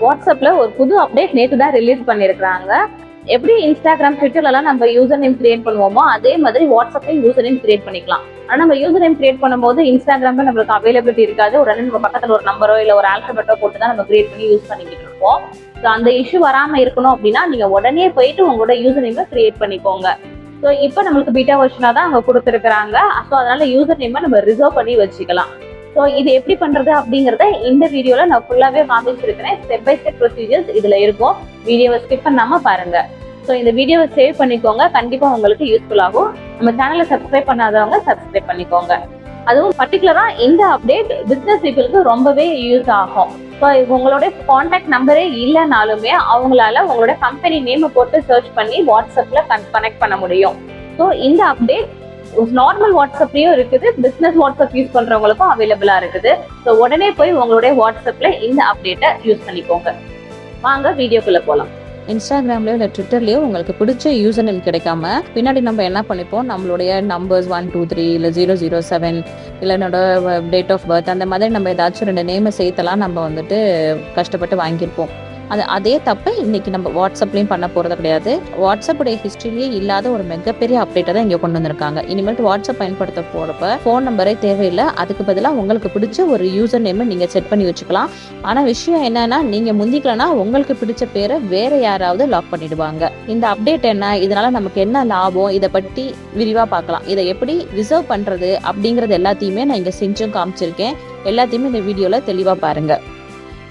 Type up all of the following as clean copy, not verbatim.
வாட்ஸ்அப்ல ஒரு புது அப்டேட் நேற்று தான் ரிலீஸ் பண்ணியிருக்கிறாங்க. எப்படி இன்ஸ்டாகிராம், ட்விட்டர்லாம் நம்ம யூசர் நேம் கிரியேட் பண்ணுவோமோ அதே மாதிரி வாட்ஸ்அப்லையும் யூசர் நேம் கிரியேட் பண்ணிக்கலாம். ஆனால் நம்ம யூசர் நேம் கிரியேட் பண்ணும்போது இன்ஸ்டாகிராம்ல நம்மளுக்கு அவைலபிலிட்டி இருக்காது. உடனே நம்ம பக்கத்தில் ஒரு நம்பரோ இல்லை ஒரு ஆல்பபெட்டோ போட்டு தான் நம்ம கிரியேட் பண்ணி யூஸ் பண்ணிக்கிட்டு இருப்போம். ஸோ அந்த இஷ்யூ வராமல் இருக்கணும் அப்படின்னா நீங்க உடனே போயிட்டு உங்களோட யூசர் நேமை கிரியேட் பண்ணிக்கோங்க. ஸோ இப்போ நம்மளுக்கு பீட்டா வெர்ஷனாக தான் அவங்க கொடுத்துருக்குறாங்க. ஸோ அதனால யூசர் நேமை நம்ம ரிசர்வ் பண்ணி வச்சுக்கலாம். ஸோ இது எப்படி பண்றது அப்படிங்கறத இந்த வீடியோல நான் ஃபுல்லாவே காமிச்சிருக்கிறேன். ஸ்டெப் பை ஸ்டெப் ப்ரொசீஜர்ஸ் இதுல இருக்கும். வீடியோவை ஸ்கிப் பண்ணாம பாருங்க. ஸோ இந்த வீடியோவை சேவ் பண்ணிக்கோங்க, கண்டிப்பா உங்களுக்கு யூஸ்ஃபுல் ஆகும். நம்ம சேனலை சப்ஸ்கிரைப் பண்ணாதவங்க சப்ஸ்கிரைப் பண்ணிக்கோங்க. அதுவும் பர்டிகுலரா இந்த அப்டேட் பிசினஸ் பீப்புளுக்கு ரொம்பவே யூஸ் ஆகும். ஸோ உங்களோட கான்டாக்ட் நம்பரே இல்லைனாலுமே அவங்களால உங்களோட கம்பெனி நேமை போட்டு சர்ச் பண்ணி வாட்ஸ்அப்ல கனெக்ட் பண்ண முடியும். ஸோ இந்த அப்டேட் நார்மல் வாட்ஸ்அப்லயும் இருக்குது, பிசினஸ் வாட்ஸ்அப் யூஸ் பண்றவங்களுக்கும் அவைலபிளா இருக்குது. ஸோ உடனே போய் உங்களுடைய வாட்ஸ்அப்ல இந்த அப்டேட்டை யூஸ் பண்ணிக்கோங்க. வாங்க வீடியோக்குள்ள போலாம். இன்ஸ்டாகிராம்லயோ இல்லை ட்விட்டர்லயோ உங்களுக்கு பிடிச்ச யூசர் நேம் கிடைக்காம பின்னாடி நம்ம என்ன பண்ணிப்போம், நம்மளுடைய நம்பர்ஸ் 123 இல்லை 007 இல்லை என்னோட டேட் ஆஃப் பர்த் அந்த மாதிரி நம்ம ஏதாச்சும் 2 நேமை சேர்த்தலாம் நம்ம வந்துட்டு கஷ்டப்பட்டு வாங்கியிருப்போம். அதே தப்பை இன்னைக்கு நம்ம வாட்ஸ்அப்லையும் பண்ண போறது கிடையாது. வாட்ஸ்அப்புடைய ஹிஸ்டரியே இல்லாத ஒரு மிகப்பெரிய அப்டேட்டை தான் இங்கே கொண்டு வந்திருக்காங்க. இனிமேல் வாட்ஸ்அப் பயன்படுத்த போறப்ப ஃபோன் நம்பரே தேவையில்லை. அதுக்கு பதிலாக உங்களுக்கு பிடிச்ச ஒரு யூசர் நேமை நீங்க செட் பண்ணி வச்சுக்கலாம். ஆனா விஷயம் என்னன்னா, நீங்க முந்திக்கலன்னா உங்களுக்கு பிடிச்ச பேரை வேற யாராவது லாக் பண்ணிடுவாங்க. இந்த அப்டேட் என்ன, இதனால நமக்கு என்ன லாபம், இதை பற்றி விரிவா பார்க்கலாம். இதை எப்படி ரிசர்வ் பண்றது அப்படிங்கறது எல்லாத்தையுமே நான் இங்க செஞ்சும் காமிச்சிருக்கேன். எல்லாத்தையுமே இந்த வீடியோல தெளிவா பாருங்க.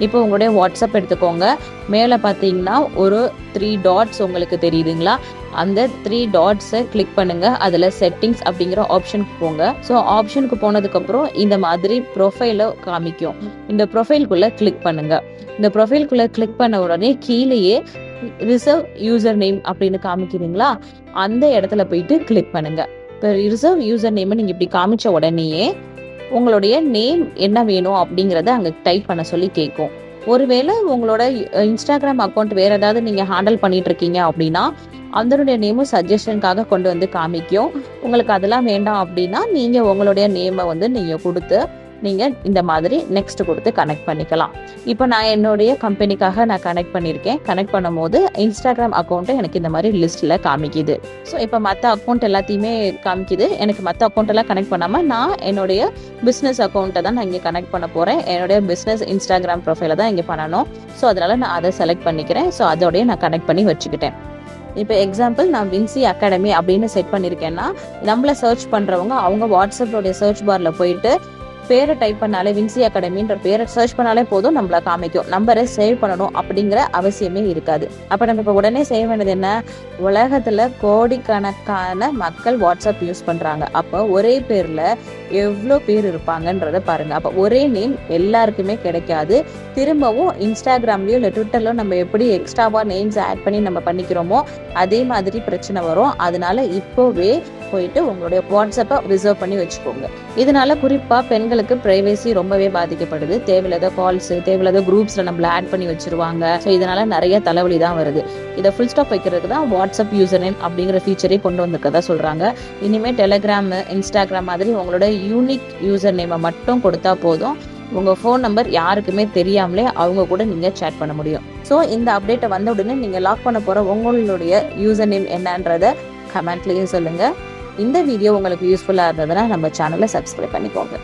இப்போ உங்களுடைய வாட்ஸ்அப் எடுத்துக்கோங்க. மேலே பார்த்தீங்கன்னா ஒரு 3 டாட்ஸ் உங்களுக்கு தெரியுதுங்களா? அந்த 3 டாட்ஸை கிளிக் பண்ணுங்க. அதில் செட்டிங்ஸ் அப்படிங்கிற ஆப்ஷனுக்கு போங்க. ஸோ ஆப்ஷனுக்கு போனதுக்கப்புறம் இந்த மாதிரி ப்ரொஃபைலை காமிக்கும். இந்த ப்ரொஃபைல்குள்ளே கிளிக் பண்ணுங்க. இந்த ப்ரொஃபைல்குள்ளே கிளிக் பண்ண உடனே கீழேயே ரிசர்வ் யூசர் நேம் அப்படின்னு காமிக்கிறீங்களா? அந்த இடத்துல போயிட்டு கிளிக் பண்ணுங்க. இப்போ ரிசர்வ் யூசர் நேம் நீங்கள் இப்படி காமிச்ச உடனேயே உங்களுடைய நேம் என்ன வேணும் அப்படிங்கிறத அங்கே டைப் பண்ண சொல்லி கேட்கும். ஒருவேளை உங்களோட இன்ஸ்டாகிராம் அக்கௌண்ட் வேற ஏதாவது நீங்க ஹேண்டில் பண்ணிட்டு இருக்கீங்க அப்படின்னா அதனுடைய நேமும் சஜஷனுக்காக கொண்டு வந்து காமிக்கும். உங்களுக்கு அதெல்லாம் வேண்டாம் அப்படின்னா நீங்க உங்களுடைய நேமை வந்து நீங்க கொடுத்து நீங்க இந்த மாதிரி நெக்ஸ்ட் கொடுத்து கனெக்ட் பண்ணிக்கலாம். இப்போ நான் என்னுடைய கம்பெனிக்காக நான் கனெக்ட் பண்ணியிருக்கேன். கனெக்ட் பண்ணும் போது இன்ஸ்டாகிராம் அக்கௌண்ட்டை எனக்கு இந்த மாதிரி லிஸ்ட்ல காமிக்குது. ஸோ இப்போ மற்ற அக்கௌண்ட் எல்லாத்தையுமே காமிக்குது. எனக்கு மற்ற அக்கௌண்ட் எல்லாம் கனெக்ட் பண்ணாம நான் என்னுடைய பிஸ்னஸ் அக்கௌண்ட்டை தான் நான் இங்கே கனெக்ட் பண்ண போறேன். என்னுடைய பிஸ்னஸ் இன்ஸ்டாகிராம் ப்ரொஃபைலை தான் இங்கே பண்ணணும். ஸோ அதனால நான் அதை செலக்ட் பண்ணிக்கிறேன். ஸோ அதோடய நான் கனெக்ட் பண்ணி வச்சுக்கிட்டேன். இப்போ எக்ஸாம்பிள் நான் வின்சி அகாடமி அப்படின்னு செட் பண்ணியிருக்கேன்னா நம்மள சர்ச் பண்றவங்க அவங்க வாட்ஸ்அப்போடைய சர்ச் பார்ல போயிட்டு பேரை டைப் பண்ணாலே வின்சி அகாடமின்ற பேரை சர்ச் பண்ணாலே போதும், நம்மள காமிக்கும். நம்பரை சேவ் பண்ணணும் அப்படிங்கிற அவசியமே இருக்காது. அப்ப நம்ம இப்போ உடனே செய்ய வேண்டியது என்ன, உலகத்துல கோடிக்கணக்கான மக்கள் வாட்ஸ்அப் யூஸ் பண்றாங்க. அப்போ ஒரே பேர்ல எவ்வளோ பேர் இருப்பாங்கன்றத பாருங்க. அப்போ ஒரே நேம் எல்லாருக்குமே கிடைக்காது. திரும்பவும் இன்ஸ்டாகிராம்லயோ இல்லை ட்விட்டர்லயோ நம்ம எப்படி எக்ஸ்ட்ராவா நேம்ஸ் ஆட் பண்ணி நம்ம பண்ணிக்கிறோமோ அதே மாதிரி பிரச்சனை வரும். அதனால இப்போவே போயிட்டு உங்களுடைய வாட்ஸ்அப்பை ரிசர்வ் பண்ணி வச்சுக்கோங்க. இதனால குறிப்பா பெண்களுக்கு பிரைவேசி ரொம்பவே பாதிக்கப்படுது. தேவையில்லாத கால்ஸ், தேவையில்லாத குரூப்ஸ்ல நம்மள ஆட் பண்ணி வச்சிருவாங்க. ஸோ இதனால நிறைய தலைவலி தான் வருது. இதை ஃபுல் ஸ்டாப் வைக்கிறதுக்கு தான் வாட்ஸ்அப் யூசர் நேம் அப்படிங்கிற ஃபீச்சரே கொண்டு வந்திருக்கதா சொல்றாங்க. இனிமே டெலிகிராம், இன்ஸ்டாகிராம் மாதிரி உங்களோட யூனிக் யூசர் நேமை மட்டும் கொடுத்தா போதும். உங்க ஃபோன் நம்பர் யாருக்குமே தெரியாமலே அவங்க கூட நீங்க சேட் பண்ண முடியும். ஸோ இந்த அப்டேட்டை வந்த உடனே நீங்க லாக் பண்ண போற உங்களுடைய யூசர் நேம் என்னன்றத கமெண்ட்லயும் சொல்லுங்க. இந்த வீடியோ உங்களுக்கு யூஸ்ஃபுல்லா இருந்ததுன்னா நம்ம சேனலை சப்ஸ்கிரைப் பண்ணிக்கோங்க.